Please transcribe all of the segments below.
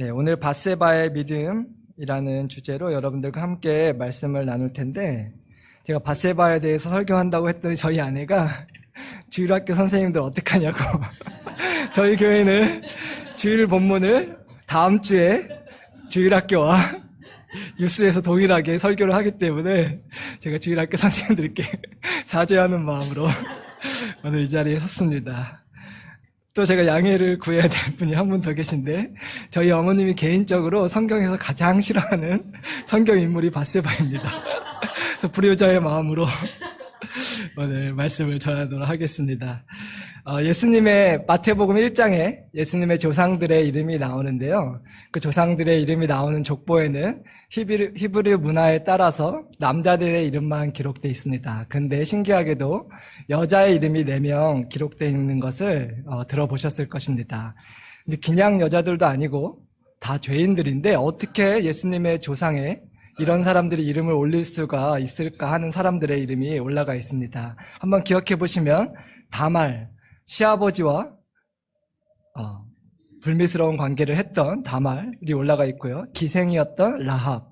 네, 오늘 밧세바의 믿음이라는 주제로 여러분들과 함께 말씀을 나눌 텐데, 제가 밧세바에 대해서 설교한다고 했더니 저희 아내가 주일학교 선생님들 어떡하냐고 저희 교회는 주일 본문을 다음 주에 주일학교와 뉴스에서 동일하게 설교를 하기 때문에 제가 주일학교 선생님들께 사죄하는 마음으로 오늘 이 자리에 섰습니다. 또 제가 양해를 구해야 될 분이 한 분 더 계신데, 저희 어머님이 개인적으로 성경에서 가장 싫어하는 성경 인물이 밧세바입니다. 그래서 불효자의 마음으로 오늘 말씀을 전하도록 하겠습니다. 예수님의 마태복음 1장에 예수님의 조상들의 이름이 나오는데요. 그 조상들의 이름이 나오는 족보에는 히브리 문화에 따라서 남자들의 이름만 기록되어 있습니다. 그런데 신기하게도 여자의 이름이 4명 기록되어 있는 것을 들어보셨을 것입니다. 근데 그냥 여자들도 아니고 다 죄인들인데 어떻게 예수님의 조상에 이런 사람들이 이름을 올릴 수가 있을까 하는 사람들의 이름이 올라가 있습니다. 한번 기억해 보시면 다말, 시아버지와 불미스러운 관계를 했던 다말이 올라가 있고요. 기생이었던 라합,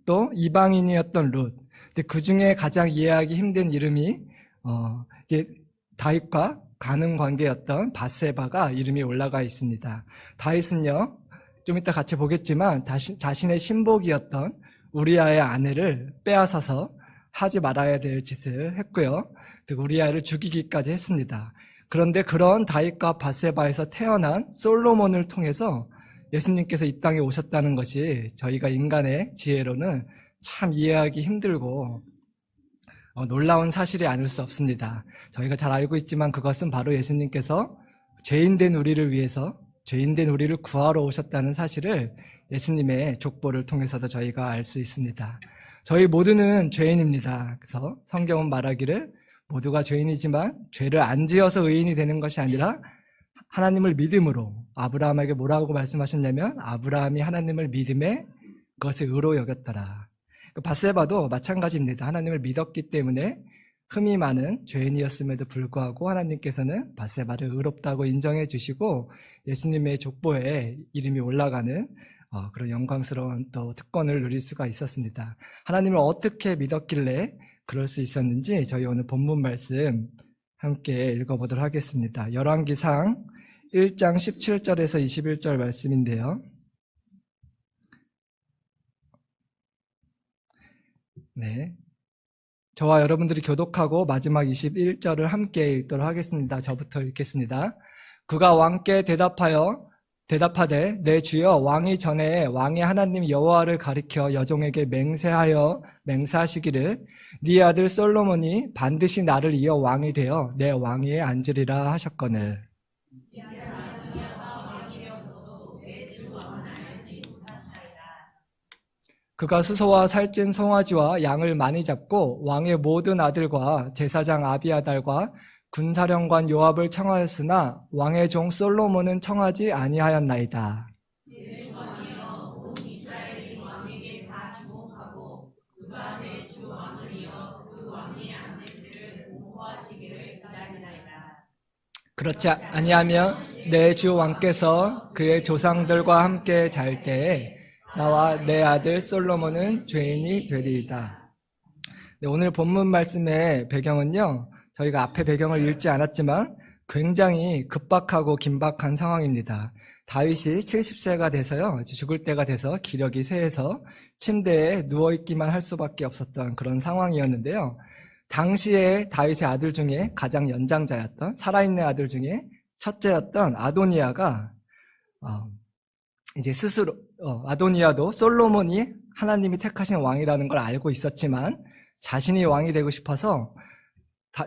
또 이방인이었던 룻. 근데 그 중에 가장 이해하기 힘든 이름이 이제 다윗과 가는 관계였던 밧세바가 이름이 올라가 있습니다. 다윗은요, 좀 이따 같이 보겠지만 자신의 신복이었던 우리아의 아내를 빼앗아서 하지 말아야 될 짓을 했고요. 우리아를 죽이기까지 했습니다. 그런데 그런 다윗과 밧세바에서 태어난 솔로몬을 통해서 예수님께서 이 땅에 오셨다는 것이 저희가 인간의 지혜로는 참 이해하기 힘들고 놀라운 사실이 아닐 수 없습니다. 저희가 잘 알고 있지만 그것은 바로 예수님께서 죄인된 우리를 위해서 죄인된 우리를 구하러 오셨다는 사실을 예수님의 족보를 통해서도 저희가 알 수 있습니다. 저희 모두는 죄인입니다. 그래서 성경은 말하기를 모두가 죄인이지만 죄를 안 지어서 의인이 되는 것이 아니라 하나님을 믿음으로, 아브라함에게 뭐라고 말씀하셨냐면 아브라함이 하나님을 믿음에 그것을 의로 여겼더라. 밧세바도 마찬가지입니다. 하나님을 믿었기 때문에 흠이 많은 죄인이었음에도 불구하고 하나님께서는 밧세바를 의롭다고 인정해 주시고 예수님의 족보에 이름이 올라가는 그런 영광스러운 또 특권을 누릴 수가 있었습니다. 하나님을 어떻게 믿었길래 그럴 수 있었는지 저희 오늘 본문 말씀 함께 읽어보도록 하겠습니다. 열왕기상 1장 17절에서 21절 말씀인데요. 네, 저와 여러분들이 교독하고 마지막 21절을 함께 읽도록 하겠습니다. 저부터 읽겠습니다. 그가 왕께 대답하되 내 주여 왕이 전에 왕의 하나님 여호와를 가리켜 여종에게 맹세하시기를 네 아들 솔로몬이 반드시 나를 이어 왕이 되어 내 왕위에 앉으리라 하셨거늘. 그가 수소와 살찐 송아지와 양을 많이 잡고 왕의 모든 아들과 제사장 아비아달과 군사령관 요압을 청하였으나 왕의 종 솔로몬은 청하지 아니하였나이다. 그렇지 아니하면 내 주 왕께서 그의 조상들과 함께 잘 때에 나와 내 아들 솔로몬은 죄인이 되리이다. 네, 오늘 본문 말씀의 배경은요, 저희가 앞에 배경을 읽지 않았지만 굉장히 급박하고 긴박한 상황입니다. 다윗이 70세가 돼서요, 죽을 때가 돼서 기력이 쇠해서 침대에 누워있기만 할 수밖에 없었던 그런 상황이었는데요. 당시에 다윗의 아들 중에 가장 연장자였던, 살아있는 아들 중에 첫째였던 아도니아가 이제 스스로 아도니아도 솔로몬이 하나님이 택하신 왕이라는 걸 알고 있었지만 자신이 왕이 되고 싶어서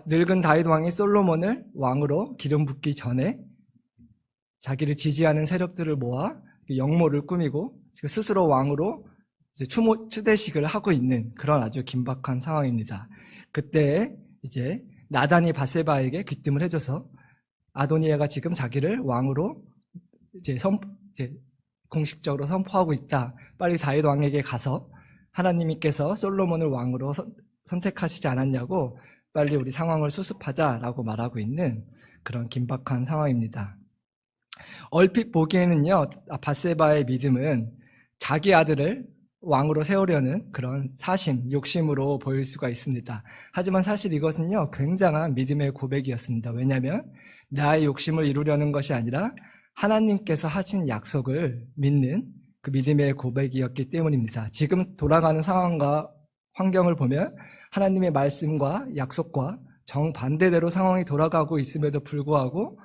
늙은 다윗 왕이 솔로몬을 왕으로 기름 붓기 전에 자기를 지지하는 세력들을 모아 영모를 꾸미고 스스로 왕으로 추대식을 하고 있는 그런 아주 긴박한 상황입니다. 그때 이제 나단이 밧세바에게 귀뜸을 해줘서 아도니아가 지금 자기를 왕으로 이제 공식적으로 선포하고 있다. 빨리 다윗 왕에게 가서 하나님께서 솔로몬을 왕으로 선택하시지 않았냐고 빨리 우리 상황을 수습하자라고 말하고 있는 그런 긴박한 상황입니다. 얼핏 보기에는요, 밧세바의 믿음은 자기 아들을 왕으로 세우려는 그런 사심, 욕심으로 보일 수가 있습니다. 하지만 사실 이것은요, 굉장한 믿음의 고백이었습니다. 왜냐하면 나의 욕심을 이루려는 것이 아니라 하나님께서 하신 약속을 믿는 그 믿음의 고백이었기 때문입니다. 지금 돌아가는 상황과 환경을 보면 하나님의 말씀과 약속과 정반대대로 상황이 돌아가고 있음에도 불구하고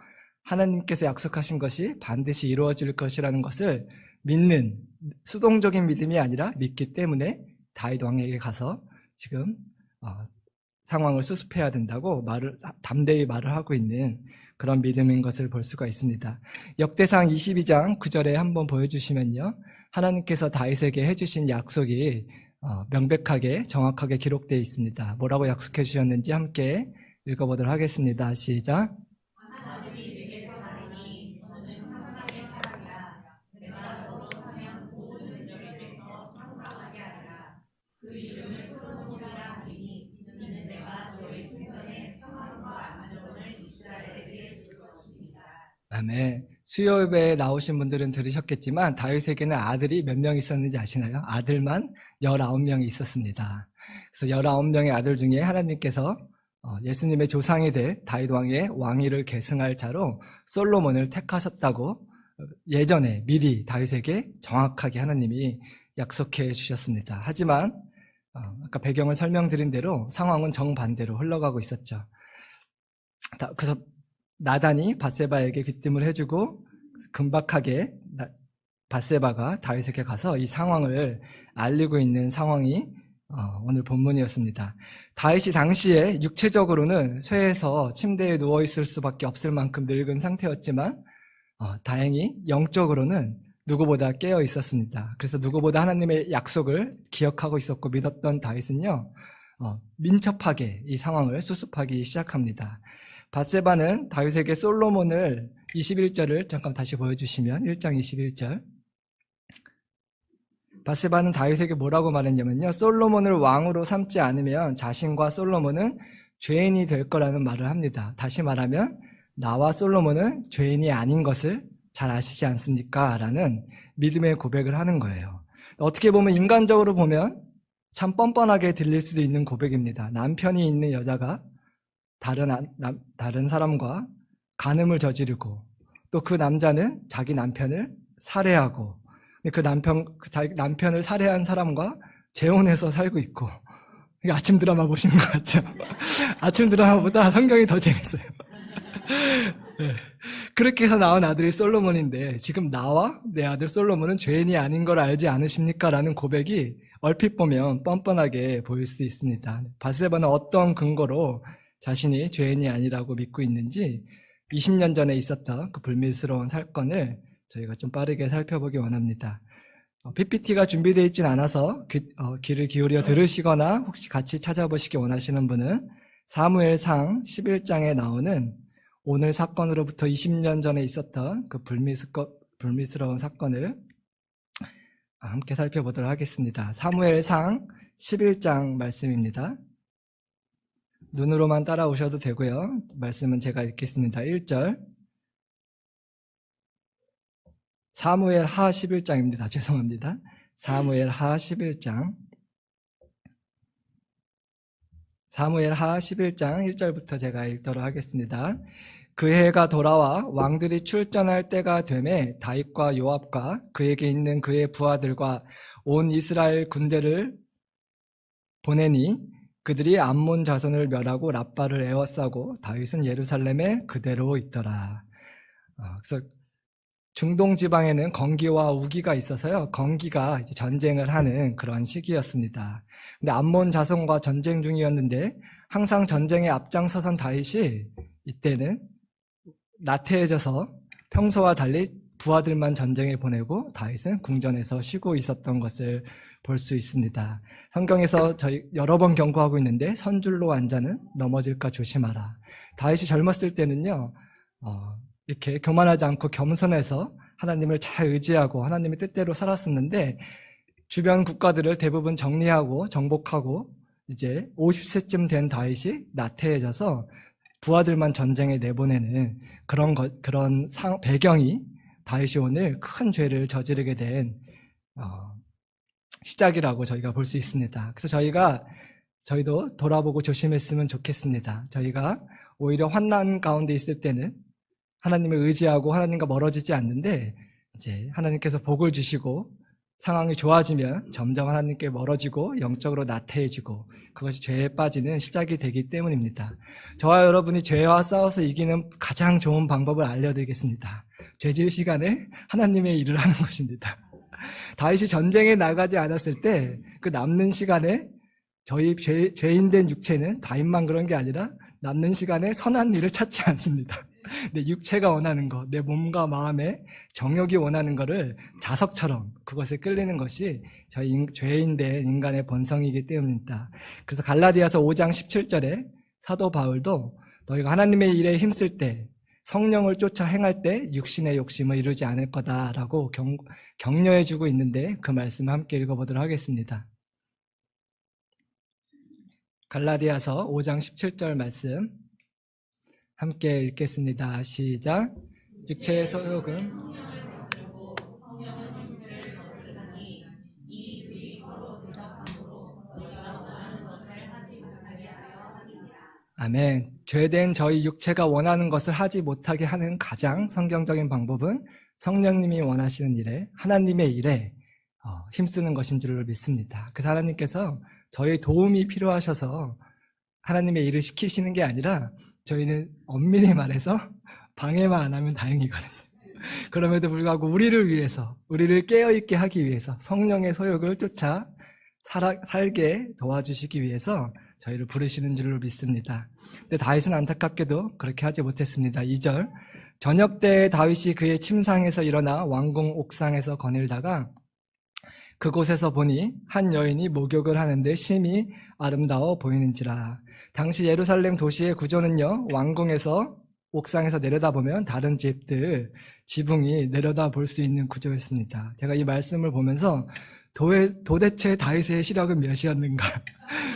하나님께서 약속하신 것이 반드시 이루어질 것이라는 것을 믿는 수동적인 믿음이 아니라 믿기 때문에 다윗 왕에게 가서 지금 상황을 수습해야 된다고 담대히 말을 하고 있는 그런 믿음인 것을 볼 수가 있습니다. 역대상 22장 9절에 한번 보여주시면요, 하나님께서 다윗에게 해주신 약속이 명백하게 정확하게 기록되어 있습니다. 뭐라고 약속해 주셨는지 함께 읽어보도록 하겠습니다. 시작. 아멘. 수요 예배에 나오신 분들은 들으셨겠지만 다윗에게는 아들이 몇 명 있었는지 아시나요? 아들만 19명이 있었습니다. 그래서 19명의 아들 중에 하나님께서 예수님의 조상이 될 다윗 왕의 왕위를 계승할 자로 솔로몬을 택하셨다고 예전에 미리 다윗에게 정확하게 하나님이 약속해 주셨습니다. 하지만 아까 배경을 설명드린 대로 상황은 정반대로 흘러가고 있었죠. 그래서 나단이 밧세바에게 귀띔을 해주고 금박하게 밧세바가 다윗에게 가서 이 상황을 알리고 있는 상황이 오늘 본문이었습니다. 다윗이 당시에 육체적으로는 쇠해서 침대에 누워있을 수밖에 없을 만큼 늙은 상태였지만 다행히 영적으로는 누구보다 깨어 있었습니다. 그래서 누구보다 하나님의 약속을 기억하고 있었고 믿었던 다윗은요, 민첩하게 이 상황을 수습하기 시작합니다. 밧세바는 다윗에게 솔로몬을 21절을 잠깐 다시 보여주시면 1장 21절 밧세바는 다윗에게 뭐라고 말했냐면요, 솔로몬을 왕으로 삼지 않으면 자신과 솔로몬은 죄인이 될 거라는 말을 합니다. 다시 말하면 나와 솔로몬은 죄인이 아닌 것을 잘 아시지 않습니까? 라는 믿음의 고백을 하는 거예요. 어떻게 보면 인간적으로 보면 참 뻔뻔하게 들릴 수도 있는 고백입니다. 남편이 있는 여자가 다른 사람과 간음을 저지르고 또 그 남자는 자기 남편을 살해하고 자기 남편을 살해한 사람과 재혼해서 살고 있고, 이게 아침 드라마 보시는 것 같죠? 아침 드라마보다 성경이 더 재밌어요. 네. 그렇게 해서 나온 아들이 솔로몬인데 지금 나와 내 아들 솔로몬은 죄인이 아닌 걸 알지 않으십니까? 라는 고백이 얼핏 보면 뻔뻔하게 보일 수도 있습니다. 밧세바는 어떤 근거로 자신이 죄인이 아니라고 믿고 있는지 20년 전에 있었던 그 불미스러운 사건을 저희가 좀 빠르게 살펴보기 원합니다. PPT가 준비되어 있진 않아서 귀를 기울여 들으시거나 혹시 같이 찾아보시기 원하시는 분은 사무엘상 11장에 나오는 오늘 사건으로부터 20년 전에 있었던 그 불미스러운 사건을 함께 살펴보도록 하겠습니다. 사무엘상 11장 말씀입니다. 눈으로만 따라오셔도 되고요. 말씀은 제가 읽겠습니다. 1절. 사무엘 하 11장입니다. 죄송합니다. 사무엘 하 11장. 사무엘 하 11장 1절부터 제가 읽도록 하겠습니다. 그 해가 돌아와 왕들이 출전할 때가 되매 다윗과 요압과 그에게 있는 그의 부하들과 온 이스라엘 군대를 보내니 그들이 암몬 자손을 멸하고 랍바를 에워싸고 다윗은 예루살렘에 그대로 있더라. 그래서 중동 지방에는 건기와 우기가 있어서요, 건기가 이제 전쟁을 하는 그런 시기였습니다. 근데 암몬 자손과 전쟁 중이었는데 항상 전쟁에 앞장서선 다윗이 이때는 나태해져서 평소와 달리 부하들만 전쟁에 보내고 다윗은 궁전에서 쉬고 있었던 것을 볼 수 있습니다. 성경에서 저희 여러 번 경고하고 있는데 선줄로 앉아는 넘어질까 조심하라. 다윗이 젊었을 때는요, 이렇게 교만하지 않고 겸손해서 하나님을 잘 의지하고 하나님의 뜻대로 살았었는데 주변 국가들을 대부분 정리하고 정복하고 이제 50세쯤 된 다윗이 나태해져서 부하들만 전쟁에 내보내는 그런 배경이 다윗이 오늘 큰 죄를 저지르게 된 시작이라고 저희가 볼 수 있습니다. 그래서 저희도 돌아보고 조심했으면 좋겠습니다. 저희가 오히려 환난 가운데 있을 때는 하나님을 의지하고 하나님과 멀어지지 않는데 이제 하나님께서 복을 주시고 상황이 좋아지면 점점 하나님께 멀어지고 영적으로 나태해지고 그것이 죄에 빠지는 시작이 되기 때문입니다. 저와 여러분이 죄와 싸워서 이기는 가장 좋은 방법을 알려드리겠습니다. 죄질 시간에 하나님의 일을 하는 것입니다. 다윗이 전쟁에 나가지 않았을 때 그 남는 시간에 저희 죄인된 육체는 다윗만 그런 게 아니라 남는 시간에 선한 일을 찾지 않습니다. 내 육체가 원하는 것, 내 몸과 마음의 정욕이 원하는 것을 자석처럼 그것에 끌리는 것이 저희 죄인된 인간의 본성이기 때문입니다. 그래서 갈라디아서 5장 17절에 사도 바울도 너희가 하나님의 일에 힘쓸 때 성령을 쫓아 행할 때 육신의 욕심을 이루지 않을 거다라고 격려해주고 있는데 그 말씀을 함께 읽어보도록 하겠습니다. 갈라디아서 5장 17절 말씀 함께 읽겠습니다. 시작. 육체의 소욕은 아멘. 죄된 저희 육체가 원하는 것을 하지 못하게 하는 가장 성경적인 방법은 성령님이 원하시는 일에 하나님의 일에 힘쓰는 것인 줄 믿습니다. 그래서 하나님께서 저희 도움이 필요하셔서 하나님의 일을 시키시는 게 아니라 저희는 엄밀히 말해서 방해만 안 하면 다행이거든요. 그럼에도 불구하고 우리를 위해서, 우리를 깨어있게 하기 위해서 성령의 소욕을 쫓아 살게 도와주시기 위해서 저희를 부르시는 줄로 믿습니다. 근데 다윗은 안타깝게도 그렇게 하지 못했습니다. 2절. 저녁 때 다윗이 그의 침상에서 일어나 왕궁 옥상에서 거닐다가 그곳에서 보니 한 여인이 목욕을 하는데 심히 아름다워 보이는지라. 당시 예루살렘 도시의 구조는요, 왕궁에서 옥상에서 내려다보면 다른 집들, 지붕이 내려다볼 수 있는 구조였습니다. 제가 이 말씀을 보면서 도대체 다윗의 시력은 몇이었는가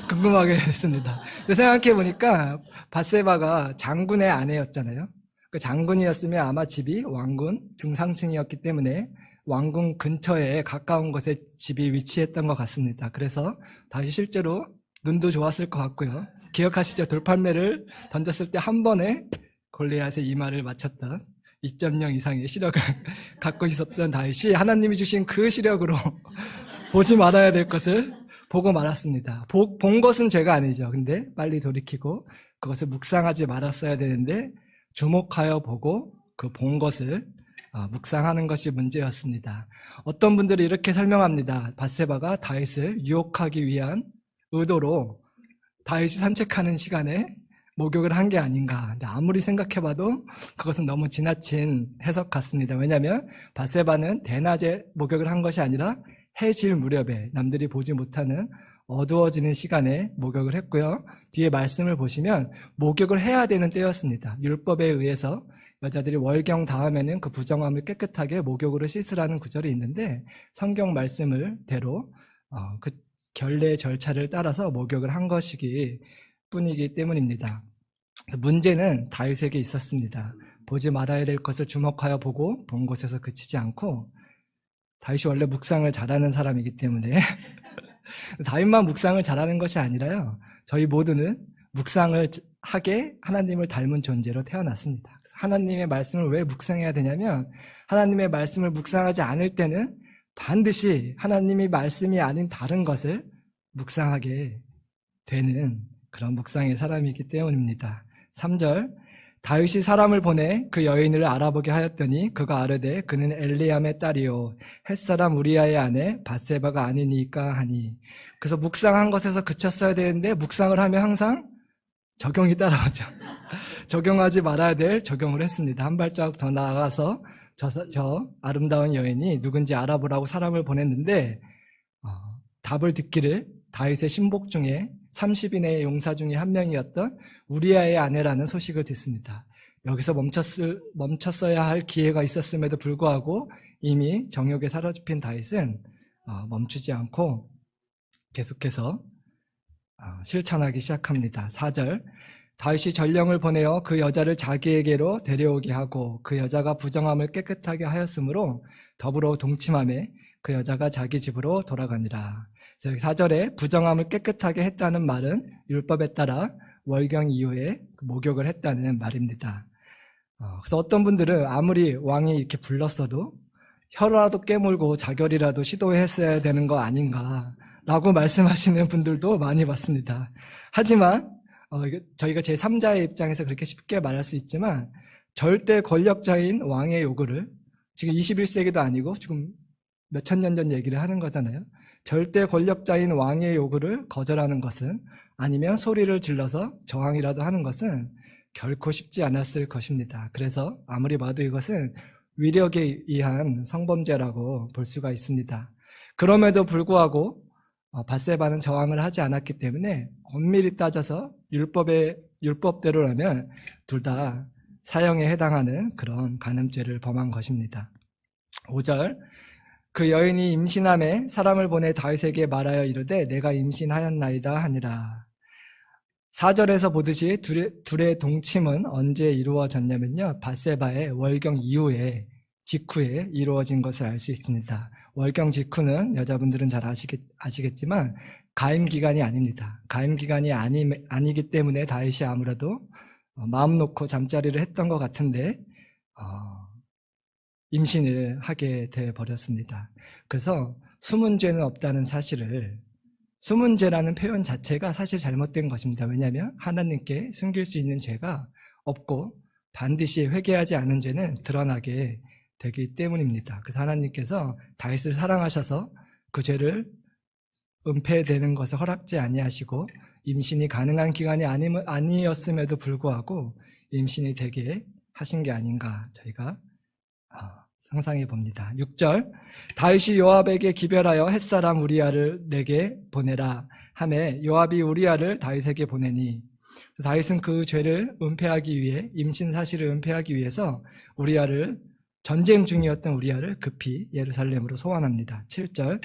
궁금하게 됐습니다. 근데 생각해보니까 밧세바가 장군의 아내였잖아요. 그 장군이었으면 아마 집이 왕궁 중상층이었기 때문에 왕궁 근처에 가까운 곳에 집이 위치했던 것 같습니다. 그래서 다윗이 실제로 눈도 좋았을 것 같고요. 기억하시죠? 돌팔매를 던졌을 때 한 번에 골리앗의 이마를 맞췄던 2.0 이상의 시력을 갖고 있었던 다윗이 하나님이 주신 그 시력으로 보지 말아야 될 것을 보고 말았습니다. 본 것은 죄가 아니죠. 근데 빨리 돌이키고 그것을 묵상하지 말았어야 되는데 주목하여 보고 그 본 것을 묵상하는 것이 문제였습니다. 어떤 분들이 이렇게 설명합니다. 밧세바가 다윗을 유혹하기 위한 의도로 다윗이 산책하는 시간에 목욕을 한 게 아닌가. 근데 아무리 생각해봐도 그것은 너무 지나친 해석 같습니다. 왜냐하면 밧세바는 대낮에 목욕을 한 것이 아니라 해질 무렵에 남들이 보지 못하는 어두워지는 시간에 목욕을 했고요. 뒤에 말씀을 보시면 목욕을 해야 되는 때였습니다. 율법에 의해서 여자들이 월경 다음에는 그 부정함을 깨끗하게 목욕으로 씻으라는 구절이 있는데 성경 말씀을 대로 그 결례의 절차를 따라서 목욕을 한 것이기 뿐이기 때문입니다. 문제는 다윗에게 있었습니다. 보지 말아야 될 것을 주목하여 보고 본 곳에서 그치지 않고 다윗이 원래 묵상을 잘하는 사람이기 때문에 다윗만 묵상을 잘하는 것이 아니라요. 저희 모두는 묵상을 하게 하나님을 닮은 존재로 태어났습니다. 하나님의 말씀을 왜 묵상해야 되냐면 하나님의 말씀을 묵상하지 않을 때는 반드시 하나님의 말씀이 아닌 다른 것을 묵상하게 되는 그런 묵상의 사람이기 때문입니다. 3절. 다윗이 사람을 보내 그 여인을 알아보게 하였더니 그가 아뢰되 그는 엘리암의 딸이요 햇사람 우리아의 아내 밧세바가 아니니까 하니. 그래서 묵상한 것에서 그쳤어야 되는데 묵상을 하면 항상 적용이 따라오죠. 적용하지 말아야 될 적용을 했습니다. 한 발자국 더 나아가서 저 아름다운 여인이 누군지 알아보라고 사람을 보냈는데 답을 듣기를 다윗의 신복 중에 30인의 용사 중에 한 명이었던 우리아의 아내라는 소식을 듣습니다. 여기서 멈췄어야 할 기회가 있었음에도 불구하고 이미 정욕에 사로잡힌 다윗은 멈추지 않고 계속해서 실천하기 시작합니다. 4절. 다윗이 전령을 보내어 그 여자를 자기에게로 데려오게 하고 그 여자가 부정함을 깨끗하게 하였으므로 더불어 동침함에 그 여자가 자기 집으로 돌아가니라. 4절에 부정함을 깨끗하게 했다는 말은 율법에 따라 월경 이후에 목욕을 했다는 말입니다. 그래서 어떤 분들은 아무리 왕이 이렇게 불렀어도 혀라도 깨물고 자결이라도 시도했어야 되는 거 아닌가라고 말씀하시는 분들도 많이 봤습니다. 하지만 저희가 제3자의 입장에서 그렇게 쉽게 말할 수 있지만 절대 권력자인 왕의 요구를 지금 21세기도 아니고 지금 몇천 년 전 얘기를 하는 거잖아요. 절대 권력자인 왕의 요구를 거절하는 것은 아니면 소리를 질러서 저항이라도 하는 것은 결코 쉽지 않았을 것입니다. 그래서 아무리 봐도 이것은 위력에 의한 성범죄라고 볼 수가 있습니다. 그럼에도 불구하고 밧세바는 저항을 하지 않았기 때문에 엄밀히 따져서 율법대로라면 둘 다 사형에 해당하는 그런 간음죄를 범한 것입니다. 5절 그 여인이 임신함에 사람을 보내 다윗에게 말하여 이르되 내가 임신하였나이다 하니라. 4절에서 보듯이 둘의 동침은 언제 이루어졌냐면요, 밧세바의 월경 이후에 직후에 이루어진 것을 알 수 있습니다. 월경 직후는 여자분들은 잘 아시겠지만 가임기간이 아닙니다. 가임기간이 아니기 때문에 다윗이 아무래도 마음 놓고 잠자리를 했던 것 같은데 임신을 하게 돼 버렸습니다. 그래서 수문죄는 없다는 사실을, 수문죄라는 표현 자체가 사실 잘못된 것입니다. 왜냐하면 하나님께 숨길 수 있는 죄가 없고 반드시 회개하지 않은 죄는 드러나게 되기 때문입니다. 그래서 하나님께서 다윗을 사랑하셔서 그 죄를 은폐되는 것을 허락지 아니하시고 임신이 가능한 기간이 아니었음에도 불구하고 임신이 되게 하신 게 아닌가 저희가 상상해 봅니다. 6절 다윗이 요압에게 기별하여 햇사람 우리아를 내게 보내라 하매 요압이 우리아를 다윗에게 보내니 다윗은 그 죄를 은폐하기 위해, 임신 사실을 은폐하기 위해서 우리아를, 전쟁 중이었던 우리아를 급히 예루살렘으로 소환합니다. 7절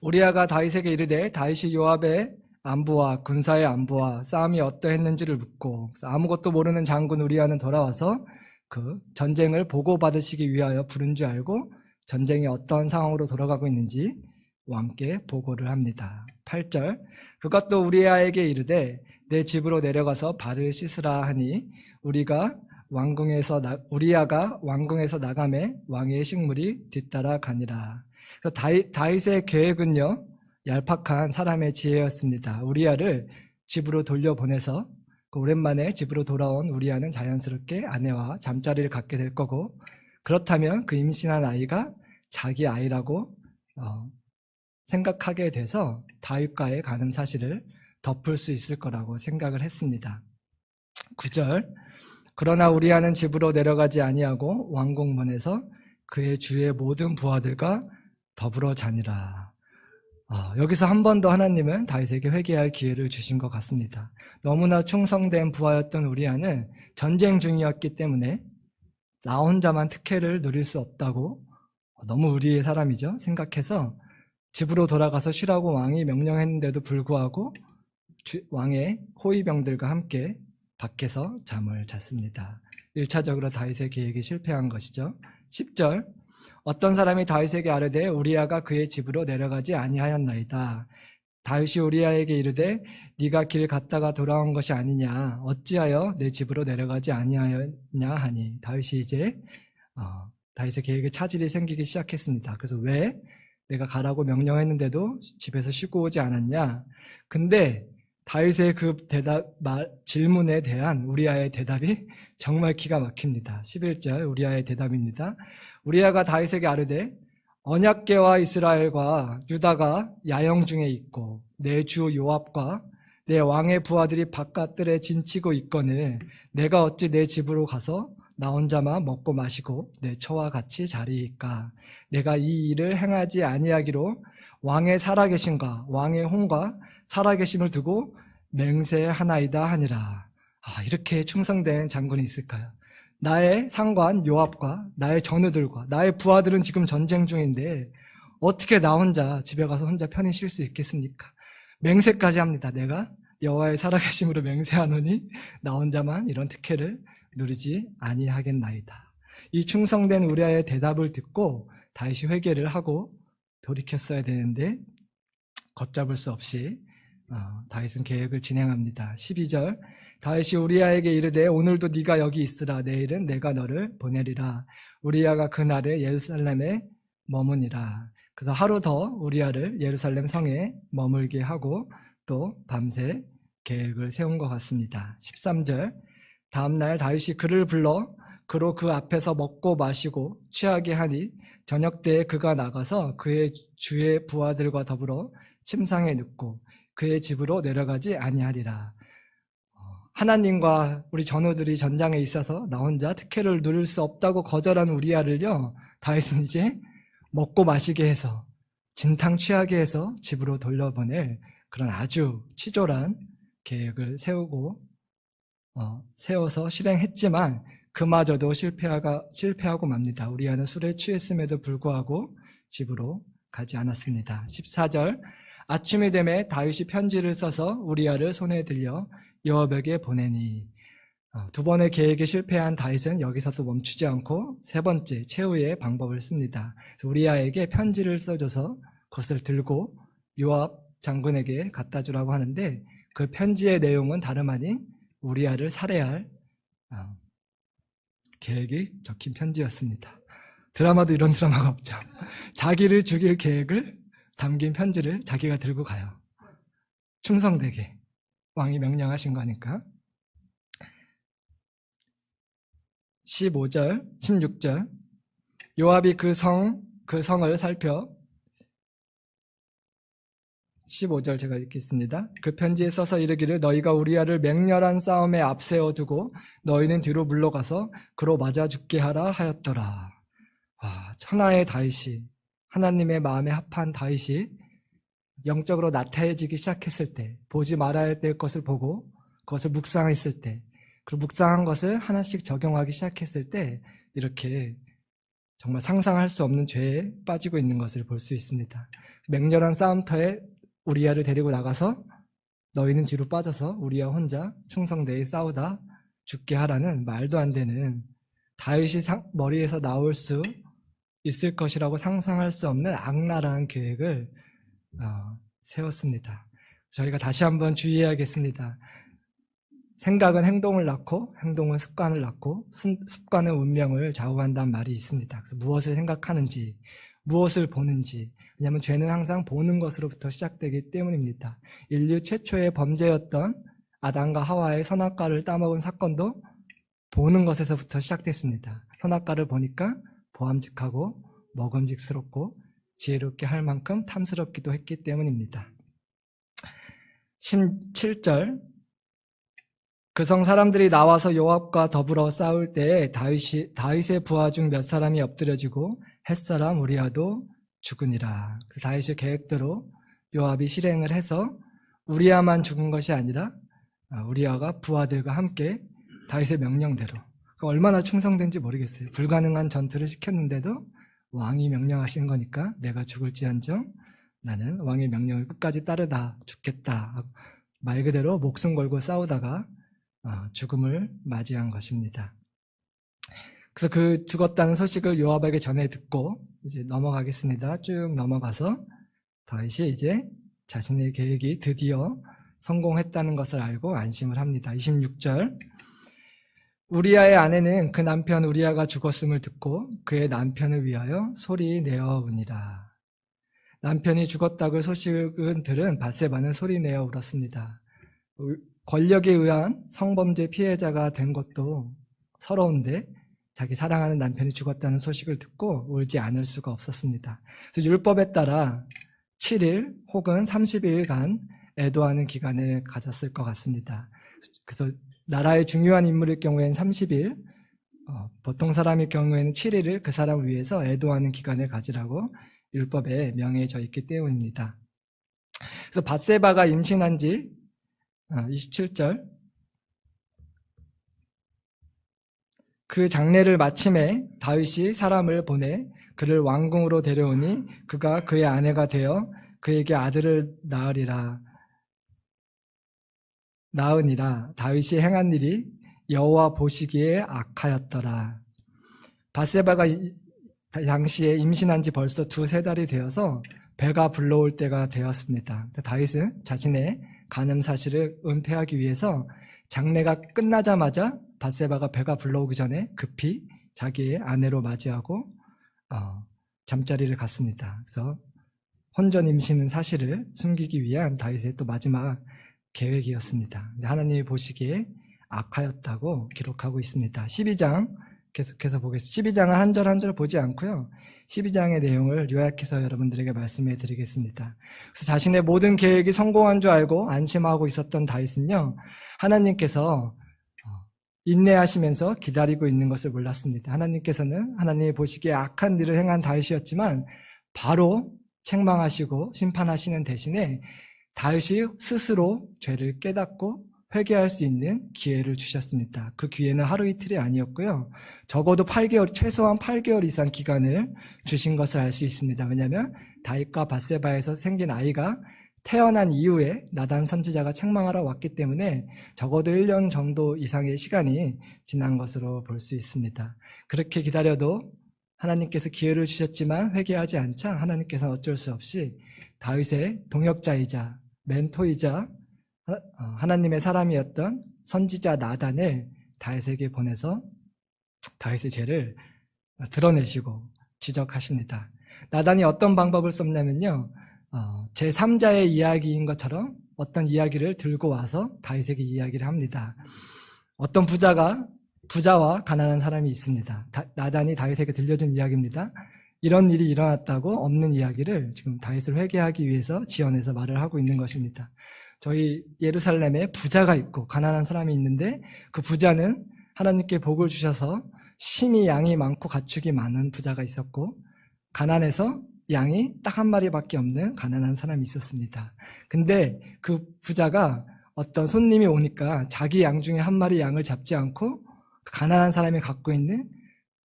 우리아가 다윗에게 이르되 다윗이 요압의 안부와 군사의 안부와 싸움이 어떠했는지를 묻고 아무것도 모르는 장군 우리아는 돌아와서 그 전쟁을 보고받으시기 위하여 부른 줄 알고 전쟁이 어떤 상황으로 돌아가고 있는지 왕께 보고를 합니다. 8절 그것도 우리아에게 이르되 내 집으로 내려가서 발을 씻으라 하니 우리아가 왕궁에서 나가매 왕의 식물이 뒤따라 가니라. 다윗의 계획은요, 얄팍한 사람의 지혜였습니다. 우리아를 집으로 돌려보내서 오랜만에 집으로 돌아온 우리아는 자연스럽게 아내와 잠자리를 갖게 될 거고, 그렇다면 그 임신한 아이가 자기 아이라고 생각하게 돼서 다윗과의 간음 사실을 덮을 수 있을 거라고 생각을 했습니다. 9절 그러나 우리아는 집으로 내려가지 아니하고 왕궁문에서 그의 주의 모든 부하들과 더불어 자니라. 여기서 한 번 더 하나님은 다윗에게 회개할 기회를 주신 것 같습니다. 너무나 충성된 부하였던 우리아는 전쟁 중이었기 때문에 나 혼자만 특혜를 누릴 수 없다고, 너무 우리의 사람이죠, 생각해서 집으로 돌아가서 쉬라고 왕이 명령했는데도 불구하고 왕의 호위병들과 함께 밖에서 잠을 잤습니다. 1차적으로 다윗의 계획이 실패한 것이죠. 10절 어떤 사람이 다윗에게 아뢰되 우리아가 그의 집으로 내려가지 아니하였나이다. 다윗이 우리아에게 이르되 네가 길 갔다가 돌아온 것이 아니냐, 어찌하여 내 집으로 내려가지 아니하였냐 하니, 다윗이 이제 다윗의 계획에 차질이 생기기 시작했습니다. 그래서 왜 내가 가라고 명령했는데도 집에서 쉬고 오지 않았냐. 근데 다윗의 그 질문에 대한 우리아의 대답이 정말 기가 막힙니다. 11절 우리아의 대답입니다. 우리아가 다윗에게 아뢰되 언약궤와 이스라엘과 유다가 야영 중에 있고 내 주 요압과 내 왕의 부하들이 바깥들에 진치고 있거늘 내가 어찌 내 집으로 가서 나 혼자만 먹고 마시고 내 처와 같이 자리이까. 내가 이 일을 행하지 아니하기로 왕의 살아계심과 왕의 혼과 살아계심을 두고 맹세하나이다 하니라. 이렇게 충성된 장군이 있을까요? 나의 상관 요압과 나의 전우들과 나의 부하들은 지금 전쟁 중인데 어떻게 나 혼자 집에 가서 혼자 편히 쉴 수 있겠습니까? 맹세까지 합니다. 내가 여호와의 살아계심으로 맹세하노니 나 혼자만 이런 특혜를 누리지 아니하겠나이다. 이 충성된 우리아의 대답을 듣고 다윗이 회개를 하고 돌이켰어야 되는데 걷잡을 수 없이 다윗은 계획을 진행합니다. 12절 다윗이 우리아에게 이르되 오늘도 네가 여기 있으라 내일은 내가 너를 보내리라. 우리아가 그날에 예루살렘에 머무니라. 그래서 하루 더 우리아를 예루살렘 성에 머물게 하고 또 밤새 계획을 세운 것 같습니다. 13절 다음날 다윗이 그를 불러 그로 그 앞에서 먹고 마시고 취하게 하니 저녁 때에 그가 나가서 그의 주의 부하들과 더불어 침상에 눕고 그의 집으로 내려가지 아니하리라. 하나님과 우리 전우들이 전장에 있어서 나 혼자 특혜를 누릴 수 없다고 거절한 우리아를요, 다윗은 이제 먹고 마시게 해서 진탕 취하게 해서 집으로 돌려보낼 그런 아주 치졸한 계획을 세워서 실행했지만 그마저도 실패하고 맙니다. 우리아는 술에 취했음에도 불구하고 집으로 가지 않았습니다. 14절 아침이 되매 다윗이 편지를 써서 우리아를 손에 들려 요압에게 보내니 두 번의 계획에 실패한 다윗은 여기서도 멈추지 않고 세 번째 최후의 방법을 씁니다. 우리아에게 편지를 써줘서 그것을 들고 요압 장군에게 갖다 주라고 하는데 그 편지의 내용은 다름 아닌 우리아를 살해할 계획이 적힌 편지였습니다. 드라마도 이런 드라마가 없죠. 자기를 죽일 계획을 담긴 편지를 자기가 들고 가요. 충성되게 왕이 명령하신 거니까. 15절, 16절 요압이 그 성을 살펴 15절 제가 읽겠습니다. 그 편지에 써서 이르기를 너희가 우리아를 맹렬한 싸움에 앞세워 두고 너희는 뒤로 물러가서 그로 맞아 죽게 하라 하였더라. 천하의 다윗이 하나님의 마음에 합한 다윗이 영적으로 나태해지기 시작했을 때 보지 말아야 될 것을 보고 그것을 묵상했을 때 그리고 묵상한 것을 하나씩 적용하기 시작했을 때 이렇게 정말 상상할 수 없는 죄에 빠지고 있는 것을 볼 수 있습니다. 맹렬한 싸움터에 우리아를 데리고 나가서 너희는 뒤로 빠져서 우리아 혼자 충성되이 싸우다 죽게 하라는 말도 안 되는 다윗이 머리에서 나올 수 있을 것이라고 상상할 수 없는 악랄한 계획을 세웠습니다. 저희가 다시 한번 주의해야겠습니다. 생각은 행동을 낳고 행동은 습관을 낳고 습관은 운명을 좌우한다는 말이 있습니다. 그래서 무엇을 생각하는지 무엇을 보는지 왜냐하면 죄는 항상 보는 것으로부터 시작되기 때문입니다. 인류 최초의 범죄였던 아담과 하와의 선악과를 따먹은 사건도 보는 것에서부터 시작됐습니다. 선악과를 보니까 보암직하고 먹음직스럽고 지혜롭게 할 만큼 탐스럽기도 했기 때문입니다. 17절 그 성 사람들이 나와서 요압과 더불어 싸울 때에 다윗의 부하 중 몇 사람이 엎드려지고 햇사람 우리아도 죽으니라. 그래서 다윗의 계획대로 요압이 실행을 해서 우리아만 죽은 것이 아니라 우리아가 부하들과 함께 다윗의 명령대로 얼마나 충성된지 모르겠어요. 불가능한 전투를 시켰는데도 왕이 명령하신 거니까 내가 죽을지언정 나는 왕의 명령을 끝까지 따르다 죽겠다 말 그대로 목숨 걸고 싸우다가 죽음을 맞이한 것입니다. 그래서 그 죽었다는 소식을 요압에게 전해 듣고 이제 넘어가겠습니다. 쭉 넘어가서 다윗이 이제 자신의 계획이 드디어 성공했다는 것을 알고 안심을 합니다. 26절 우리아의 아내는 그 남편 우리아가 죽었음을 듣고 그의 남편을 위하여 소리 내어 우니라. 남편이 죽었다고 소식을 들은 밧세바는 소리 내어 울었습니다. 권력에 의한 성범죄 피해자가 된 것도 서러운데 자기 사랑하는 남편이 죽었다는 소식을 듣고 울지 않을 수가 없었습니다. 그래서 율법에 따라 7일 혹은 30일간 애도하는 기간을 가졌을 것 같습니다. 그래서 나라의 중요한 인물일 경우에는 30일, 보통 사람일 경우에는 7일을 그 사람을 위해서 애도하는 기간을 가지라고 율법에 명해져 있기 때문입니다. 그래서 밧세바가 임신한 지 27절 그 장례를 마침에 다윗이 사람을 보내 그를 왕궁으로 데려오니 그가 그의 아내가 되어 그에게 아들을 낳으리라. 나으니라. 다윗이 행한 일이 여호와 보시기에 악하였더라. 밧세바가 당시에 임신한 지 벌써 2-3달이 되어서 배가 불러올 때가 되었습니다. 다윗은 자신의 간음 사실을 은폐하기 위해서 장례가 끝나자마자 밧세바가 배가 불러오기 전에 급히 자기의 아내로 맞이하고 잠자리를 갔습니다. 그래서 혼전 임신 사실을 숨기기 위한 다윗의 또 마지막 계획이었습니다. 하나님이 보시기에 악하였다고 기록하고 있습니다. 12장 계속해서 보겠습니다. 12장은 한 절 한 절 보지 않고요. 12장의 내용을 요약해서 여러분들에게 말씀해 드리겠습니다. 그래서 자신의 모든 계획이 성공한 줄 알고 안심하고 있었던 다윗은요, 하나님께서 인내하시면서 기다리고 있는 것을 몰랐습니다. 하나님께서는 하나님이 보시기에 악한 일을 행한 다윗이었지만 바로 책망하시고 심판하시는 대신에 다윗이 스스로 죄를 깨닫고 회개할 수 있는 기회를 주셨습니다. 그 기회는 하루 이틀이 아니었고요. 적어도 8개월, 최소한 8개월 이상 기간을 주신 것을 알 수 있습니다. 왜냐하면 다윗과 밧세바에서 생긴 아이가 태어난 이후에 나단 선지자가 책망하러 왔기 때문에 적어도 1년 정도 이상의 시간이 지난 것으로 볼 수 있습니다. 그렇게 기다려도 하나님께서 기회를 주셨지만 회개하지 않자 하나님께서는 어쩔 수 없이 다윗의 동역자이자 멘토이자 하나님의 사람이었던 선지자 나단을 다윗에게 보내서 다윗의 죄를 드러내시고 지적하십니다. 나단이 어떤 방법을 썼냐면요, 제3자의 이야기인 것처럼 어떤 이야기를 들고 와서 다윗에게 이야기를 합니다. 어떤 부자와 가난한 사람이 있습니다. 나단이 다윗에게 들려준 이야기입니다. 이런 일이 일어났다고 없는 이야기를 지금 다윗을 회개하기 위해서 지어내서 말을 하고 있는 것입니다. 저희 예루살렘에 부자가 있고 가난한 사람이 있는데 그 부자는 하나님께 복을 주셔서 심히 양이 많고 가축이 많은 부자가 있었고, 가난해서 양이 딱 한 마리밖에 없는 가난한 사람이 있었습니다. 근데 그 부자가 어떤 손님이 오니까 자기 양 중에 한 마리 양을 잡지 않고 그 가난한 사람이 갖고 있는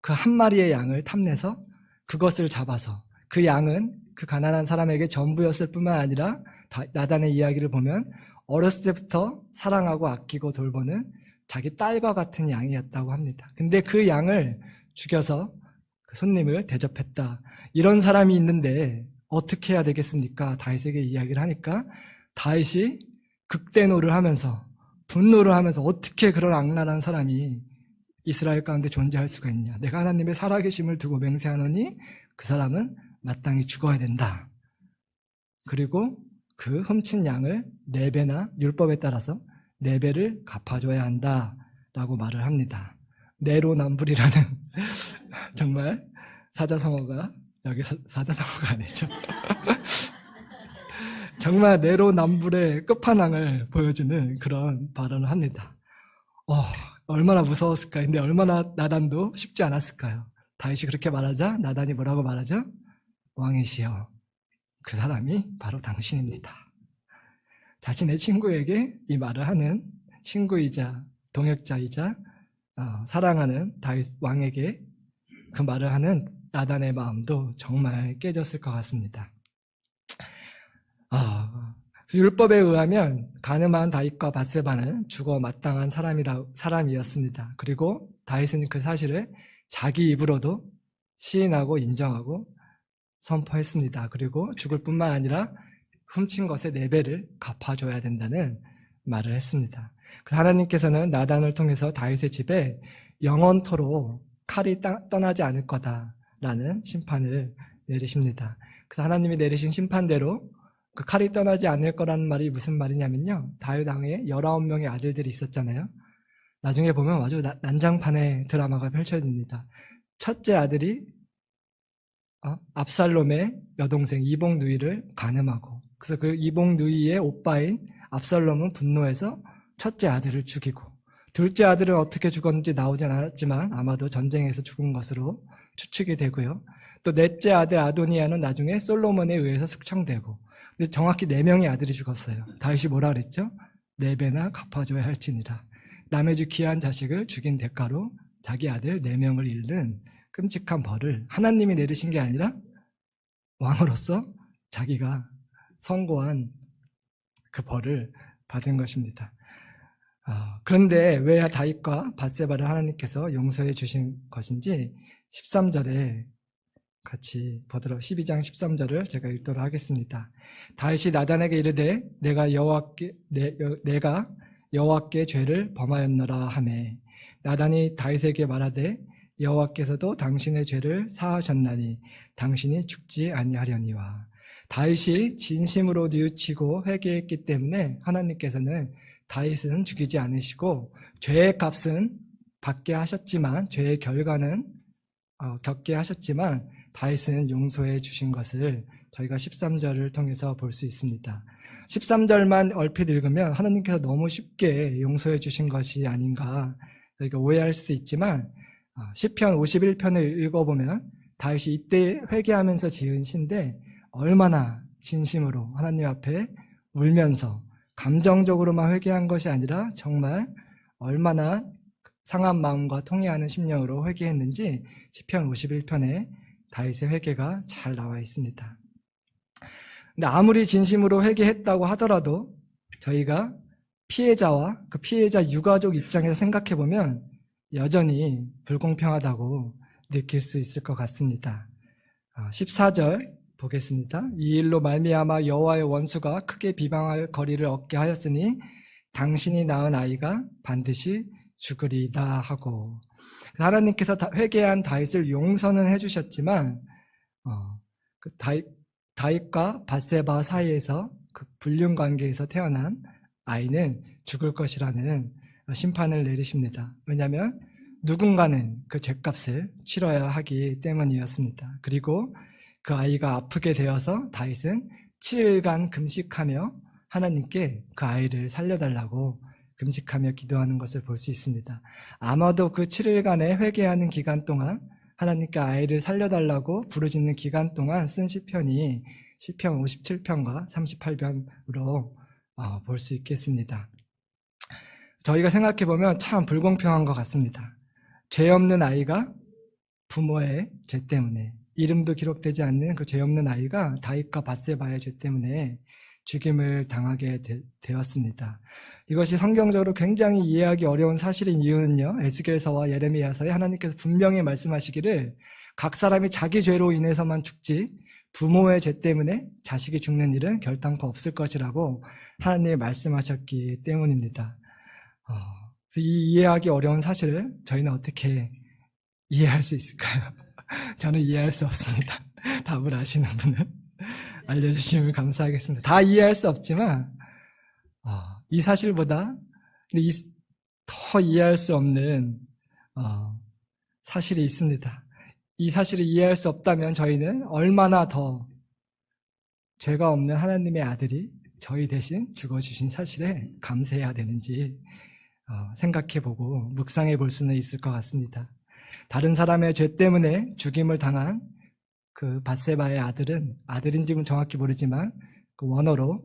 그 한 마리의 양을 탐내서 그것을 잡아서 그 양은 그 가난한 사람에게 전부였을 뿐만 아니라 나단의 이야기를 보면 어렸을 때부터 사랑하고 아끼고 돌보는 자기 딸과 같은 양이었다고 합니다. 근데 그 양을 죽여서 그 손님을 대접했다. 이런 사람이 있는데 어떻게 해야 되겠습니까? 다윗에게 이야기를 하니까 다윗이 극대노를 하면서 분노를 하면서 어떻게 그런 악랄한 사람이 이스라엘 가운데 존재할 수가 있냐. 내가 하나님의 살아계심을 두고 맹세하노니 그 사람은 마땅히 죽어야 된다. 그리고 그 훔친 양을 4배나 율법에 따라서 4배를 갚아줘야 한다라고 말을 합니다. 내로남불이라는 정말 사자성어가 여기서 사자성어가 아니죠. 정말 내로남불의 끝판왕을 보여주는 그런 발언을 합니다. 얼마나 무서웠을까. 근데 얼마나 나단도 쉽지 않았을까요? 다윗이 그렇게 말하자 나단이 뭐라고 말하죠? 왕이시여, 그 사람이 바로 당신입니다. 자신의 친구에게 이 말을 하는 친구이자 동역자이자 사랑하는 다윗 왕에게 그 말을 하는 나단의 마음도 정말 깨졌을 것 같습니다. 율법에 의하면 간음한 다윗과 밧세바는 죽어 마땅한 사람이었습니다. 그리고 다윗은 그 사실을 자기 입으로도 시인하고 인정하고 선포했습니다. 그리고 죽을 뿐만 아니라 훔친 것의 4배를 갚아줘야 된다는 말을 했습니다. 하나님께서는 나단을 통해서 다윗의 집에 영원토록 칼이 떠나지 않을 거다라는 심판을 내리십니다. 그래서 하나님이 내리신 심판대로 그 칼이 떠나지 않을 거라는 말이 무슨 말이냐면요, 다윗 왕의 19명의 아들들이 있었잖아요. 나중에 보면 아주 난장판의 드라마가 펼쳐집니다. 첫째 아들이 압살롬의 여동생 이복 누이를 간음하고, 그래서 그 이복 누이의 오빠인 압살롬은 분노해서 첫째 아들을 죽이고, 둘째 아들은 어떻게 죽었는지 나오진 않았지만 아마도 전쟁에서 죽은 것으로 추측이 되고요. 또 넷째 아들 아도니아는 나중에 솔로몬에 의해서 숙청되고, 근데 정확히 4명의 아들이 죽었어요. 다윗이 뭐라 그랬죠? 4배나 갚아줘야 할지니라. 남의 주 귀한 자식을 죽인 대가로 자기 아들 4명을 잃는 끔찍한 벌을 하나님이 내리신 게 아니라 왕으로서 자기가 선고한 그 벌을 받은 것입니다. 그런데 왜 다윗과 밧세바를 하나님께서 용서해 주신 것인지 13절에 같이 보도록 12장 13절을 제가 읽도록 하겠습니다. 다윗이 나단에게 이르되 내가 여호와께 죄를 범하였노라 하매 나단이 다윗에게 말하되 여호와께서도 당신의 죄를 사하셨나니 당신이 죽지 아니하려니와. 다윗이 진심으로 뉘우치고 회개했기 때문에 하나님께서는 다윗은 죽이지 않으시고 죄의 값은 받게 하셨지만 죄의 결과는 겪게 하셨지만 다윗은 용서해 주신 것을 저희가 13절을 통해서 볼 수 있습니다. 13절만 얼핏 읽으면 하나님께서 너무 쉽게 용서해 주신 것이 아닌가 저희가 오해할 수도 있지만 시편 51편을 읽어보면 다윗이 이때 회개하면서 지은 시인데 얼마나 진심으로 하나님 앞에 울면서 감정적으로만 회개한 것이 아니라 정말 얼마나 상한 마음과 통해하는 심령으로 회개했는지 시편 51편에 다윗의 회개가 잘 나와 있습니다. 근데 아무리 진심으로 회개했다고 하더라도 저희가 피해자와 그 피해자 유가족 입장에서 생각해 보면 여전히 불공평하다고 느낄 수 있을 것 같습니다. 14절 보겠습니다. 이 일로 말미암아 여호와의 원수가 크게 비방할 거리를 얻게 하였으니 당신이 낳은 아이가 반드시 죽으리다 하고, 하나님께서 회개한 다윗을 용서는 해주셨지만 그 다윗과 밧세바 사이에서 그 불륜 관계에서 태어난 아이는 죽을 것이라는 심판을 내리십니다. 왜냐하면 누군가는 그 죄값을 치러야 하기 때문이었습니다. 그리고 그 아이가 아프게 되어서 다윗은 7일간 금식하며 하나님께 그 아이를 살려달라고 금식하며 기도하는 것을 볼 수 있습니다. 아마도 그 7일간의 회개하는 기간 동안 하나님께 아이를 살려달라고 부르짖는 기간 동안 쓴 시편이 시편 57편과 38편으로 볼 수 있겠습니다. 저희가 생각해보면 참 불공평한 것 같습니다. 죄 없는 아이가 부모의 죄 때문에, 이름도 기록되지 않는 그 죄 없는 아이가 다윗과 밧세바의 죄 때문에 죽임을 당하게 되었습니다. 이것이 성경적으로 굉장히 이해하기 어려운 사실인 이유는요, 에스겔서와 예레미야서에 하나님께서 분명히 말씀하시기를 각 사람이 자기 죄로 인해서만 죽지 부모의 죄 때문에 자식이 죽는 일은 결단코 없을 것이라고 하나님이 말씀하셨기 때문입니다. 이 이해하기 어려운 사실을 저희는 어떻게 이해할 수 있을까요? 저는 이해할 수 없습니다. 답을 아시는 분은 알려주시면 감사하겠습니다. 다 이해할 수 없지만 이 사실보다 더 이해할 수 없는 사실이 있습니다. 이 사실을 이해할 수 없다면 저희는 얼마나 더 죄가 없는 하나님의 아들이 저희 대신 죽어주신 사실에 감사해야 되는지 생각해보고 묵상해 볼 수는 있을 것 같습니다. 다른 사람의 죄 때문에 죽임을 당한 그 밧세바의 아들인지는 정확히 모르지만 그 원어로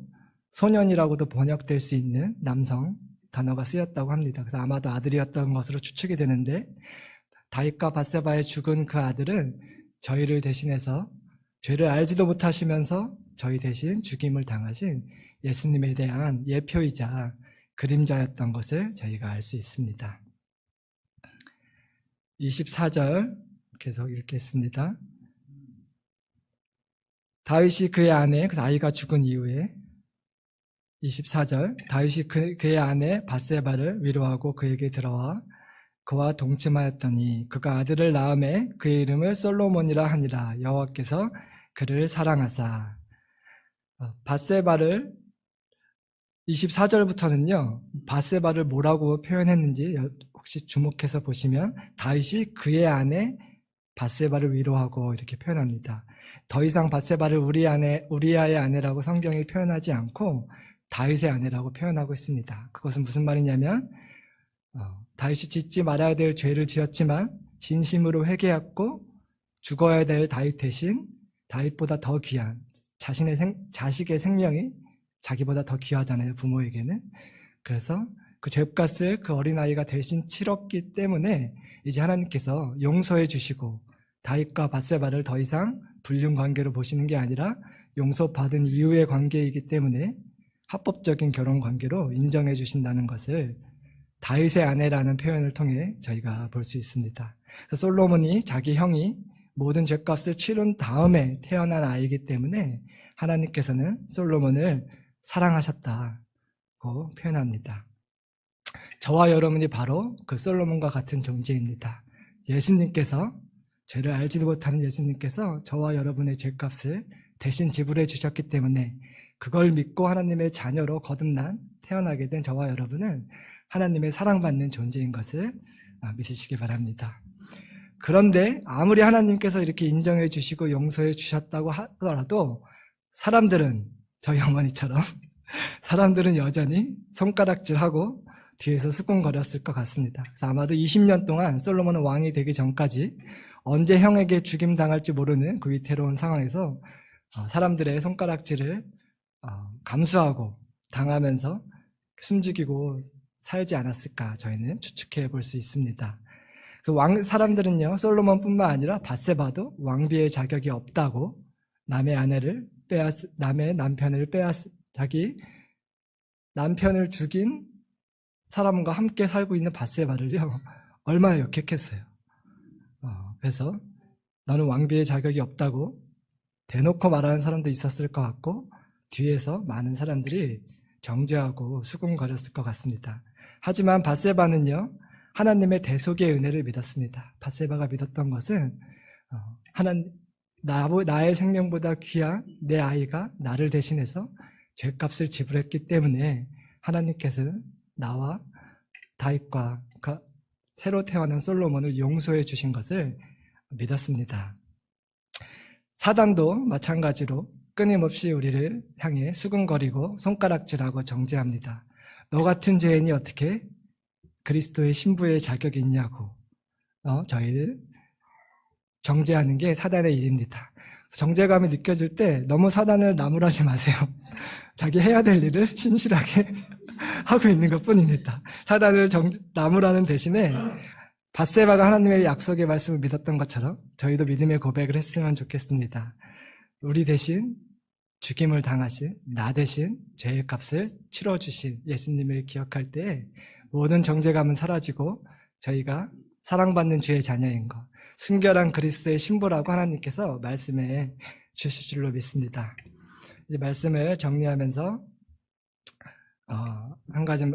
소년이라고도 번역될 수 있는 남성 단어가 쓰였다고 합니다. 그래서 아마도 아들이었던 것으로 추측이 되는데, 다윗과 밧세바의 죽은 그 아들은 저희를 대신해서 죄를 알지도 못하시면서 저희 대신 죽임을 당하신 예수님에 대한 예표이자 그림자였던 것을 저희가 알 수 있습니다. 24절 계속 읽겠습니다. 다윗이 그의 아내, 그 아이가 죽은 이후에 24절, 다윗이 그의 아내 밧세바를 위로하고 그에게 들어와 그와 동침하였더니 그가 아들을 낳음에 그의 이름을 솔로몬이라 하니라. 여호와께서 그를 사랑하사. 밧세바를 24절부터는요, 밧세바를 뭐라고 표현했는지 혹시 주목해서 보시면 다윗이 그의 아내 밧세바를 위로하고 이렇게 표현합니다. 더 이상 밧세바를 우리아의 아내라고 성경이 표현하지 않고 다윗의 아내라고 표현하고 있습니다. 그것은 무슨 말이냐면 다윗이 짓지 말아야 될 죄를 지었지만 진심으로 회개했고 죽어야 될 다윗 대신 다윗보다 더 귀한 자식의 생명이 자기보다 더 귀하잖아요, 부모에게는. 그래서 그 죄값을 그 어린아이가 대신 치렀기 때문에 이제 하나님께서 용서해 주시고 다윗과 밧세바를 더 이상 불륜 관계로 보시는 게 아니라 용서받은 이후의 관계이기 때문에 합법적인 결혼 관계로 인정해 주신다는 것을 다윗의 아내라는 표현을 통해 저희가 볼 수 있습니다. 그래서 솔로몬이 자기 형이 모든 죄값을 치른 다음에 태어난 아이이기 때문에 하나님께서는 솔로몬을 사랑하셨다고 표현합니다. 저와 여러분이 바로 그 솔로몬과 같은 존재입니다. 예수님께서, 죄를 알지도 못하는 예수님께서 저와 여러분의 죄값을 대신 지불해 주셨기 때문에 그걸 믿고 하나님의 자녀로 거듭난 태어나게 된 저와 여러분은 하나님의 사랑받는 존재인 것을 믿으시기 바랍니다. 그런데 아무리 하나님께서 이렇게 인정해 주시고 용서해 주셨다고 하더라도 사람들은, 저희 어머니처럼 사람들은 여전히 손가락질하고 뒤에서 수군거렸을 것 같습니다. 그래서 아마도 20년 동안 솔로몬은 왕이 되기 전까지 언제 형에게 죽임당할지 모르는 그 위태로운 상황에서 사람들의 손가락질을 감수하고 당하면서 숨죽이고 살지 않았을까 저희는 추측해 볼 수 있습니다. 그래서 사람들은요, 솔로몬뿐만 아니라 밧세바도 왕비의 자격이 없다고 남의 남편을 자기 남편을 죽인 사람과 함께 살고 있는 밧세바를요 얼마나 역행했어요. 그래서 너는 왕비의 자격이 없다고 대놓고 말하는 사람도 있었을 것 같고 뒤에서 많은 사람들이 정죄하고 수군거렸을 것 같습니다. 하지만 밧세바는요 하나님의 대속의 은혜를 믿었습니다. 밧세바가 믿었던 것은 나의 생명보다 귀한 내 아이가 나를 대신해서 죄값을 지불했기 때문에 하나님께서는 나와 다윗과 새로 태어난 솔로몬을 용서해 주신 것을 믿었습니다. 사단도 마찬가지로 끊임없이 우리를 향해 수군거리고 손가락질하고 정죄합니다. 너 같은 죄인이 어떻게 그리스도의 신부의 자격이 있냐고 저희를 정죄하는 게 사단의 일입니다. 정죄감이 느껴질 때 너무 사단을 나무라지 마세요. 자기 해야 될 일을 신실하게 하고 있는 것뿐입니다. 사단을 나무라는 대신에 밧세바가 하나님의 약속의 말씀을 믿었던 것처럼 저희도 믿음의 고백을 했으면 좋겠습니다. 우리 대신 죽임을 당하신, 나 대신 죄의 값을 치러주신 예수님을 기억할 때 모든 정죄감은 사라지고 저희가 사랑받는 주의 자녀인 것, 순결한 그리스도의 신부라고 하나님께서 말씀해 주실 줄로 믿습니다. 이제 말씀을 정리하면서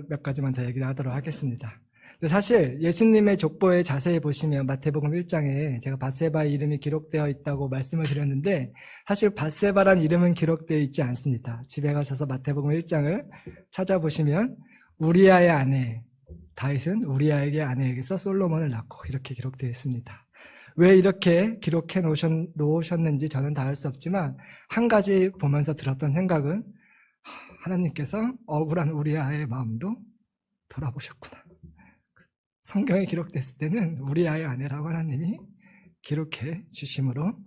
몇 가지만 더 얘기하도록 하겠습니다. 사실 예수님의 족보에 자세히 보시면 마태복음 1장에 제가 밧세바의 이름이 기록되어 있다고 말씀을 드렸는데 사실 밧세바란 이름은 기록되어 있지 않습니다. 집에 가셔서 마태복음 1장을 찾아보시면 우리아의 아내 다윗은 우리아에게 아내에게서 솔로몬을 낳고 이렇게 기록되어 있습니다. 왜 이렇게 기록해 놓으셨는지 저는 다 알 수 없지만 한 가지 보면서 들었던 생각은 하나님께서 억울한 우리아의 마음도 돌아보셨구나. 성경에 기록됐을 때는 우리아의 아내라고 하나님이 기록해 주심으로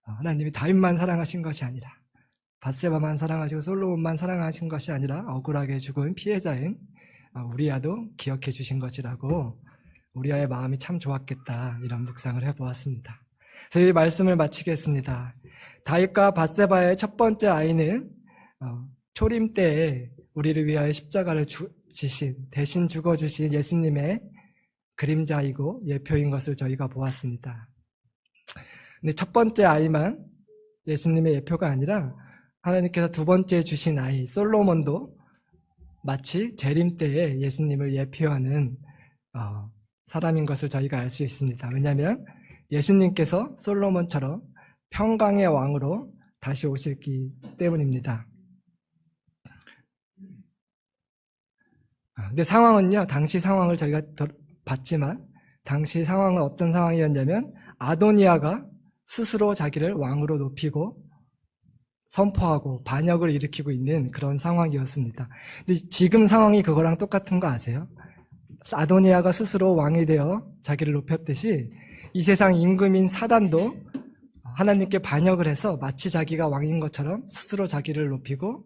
하나님이 다윗만 사랑하신 것이 아니라 밧세바만 사랑하시고 솔로몬만 사랑하신 것이 아니라 억울하게 죽은 피해자인 우리아도 기억해 주신 것이라고 우리아의 마음이 참 좋았겠다 이런 묵상을 해보았습니다. 그래서 이 말씀을 마치겠습니다. 다윗과 밧세바의 첫 번째 아이는 초림 때에 우리를 위하여 십자가를 지신 대신 죽어주신 예수님의 그림자이고 예표인 것을 저희가 보았습니다. 근데 첫 번째 아이만 예수님의 예표가 아니라 하나님께서 두 번째 주신 아이 솔로몬도 마치 재림 때에 예수님을 예표하는 사람인 것을 저희가 알 수 있습니다. 왜냐하면 예수님께서 솔로몬처럼 평강의 왕으로 다시 오시기 때문입니다. 근데 상황은요, 당시 상황을 저희가 봤지만 당시 상황은 어떤 상황이었냐면 아도니아가 스스로 자기를 왕으로 높이고 선포하고 반역을 일으키고 있는 그런 상황이었습니다. 근데 지금 상황이 그거랑 똑같은 거 아세요? 아도니아가 스스로 왕이 되어 자기를 높였듯이 이 세상 임금인 사단도 하나님께 반역을 해서 마치 자기가 왕인 것처럼 스스로 자기를 높이고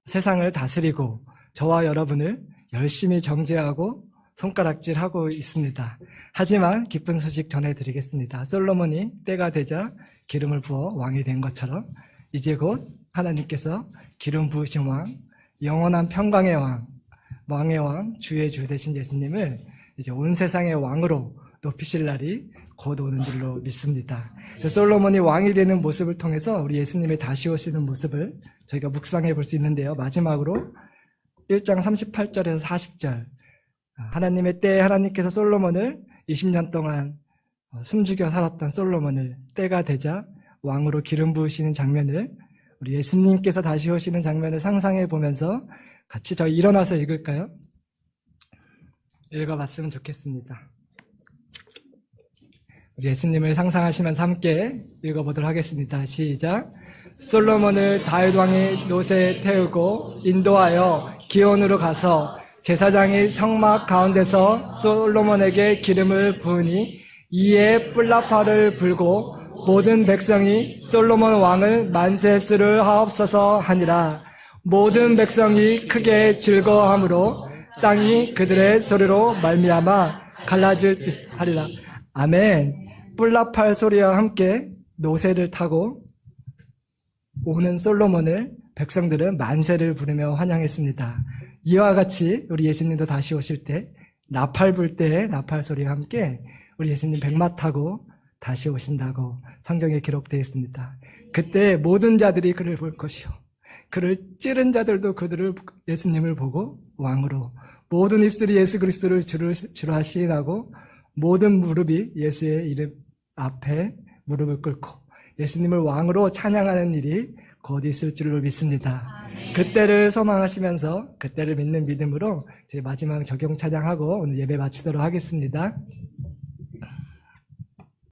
세상을 다스리고 저와 여러분을 열심히 정죄하고 손가락질하고 있습니다. 하지만 기쁜 소식 전해드리겠습니다. 솔로몬이 때가 되자 기름을 부어 왕이 된 것처럼 이제 곧 하나님께서 기름 부으신 왕, 영원한 평강의 왕, 왕의 왕, 주의 주 되신 예수님을 이제 온 세상의 왕으로 높이실 날이 곧 오는 줄로 믿습니다. 솔로몬이 왕이 되는 모습을 통해서 우리 예수님의 다시 오시는 모습을 저희가 묵상해 볼 수 있는데요. 마지막으로 1장 38절에서 40절, 하나님의 때에 하나님께서 솔로몬을 20년 동안 숨죽여 살았던 솔로몬을 때가 되자 왕으로 기름 부으시는 장면을, 우리 예수님께서 다시 오시는 장면을 상상해 보면서 같이 저희 일어나서 읽을까요? 읽어봤으면 좋겠습니다. 우리 예수님을 상상하시면서 함께 읽어보도록 하겠습니다. 시작. 솔로몬을 다윗 왕의 노새에 태우고 인도하여 기온으로 가서 제사장이 성막 가운데서 솔로몬에게 기름을 부으니 이에 뿔나팔을 불고 모든 백성이 솔로몬 왕을 만세스를 하옵소서 하니라. 모든 백성이 크게 즐거워하므로 땅이 그들의 소리로 말미암아 갈라질 듯 하리라. 아멘. 뿔나팔 소리와 함께 노새를 타고 오는 솔로몬을 백성들은 만세를 부르며 환영했습니다. 이와 같이 우리 예수님도 다시 오실 때 나팔 불 때의 나팔 소리와 함께 우리 예수님 백마 타고 다시 오신다고 성경에 기록되어 있습니다. 그때 모든 자들이 그를 볼 것이요, 그를 찌른 자들도 예수님을 보고 왕으로, 모든 입술이 예수 그리스도를 주로 시인하고 모든 무릎이 예수의 이름 앞에 무릎을 꿇고 예수님을 왕으로 찬양하는 일이 곧 있을 줄로 믿습니다. 그때를 소망하시면서 그때를 믿는 믿음으로 저희 마지막 적용 찬양하고 오늘 예배 마치도록 하겠습니다.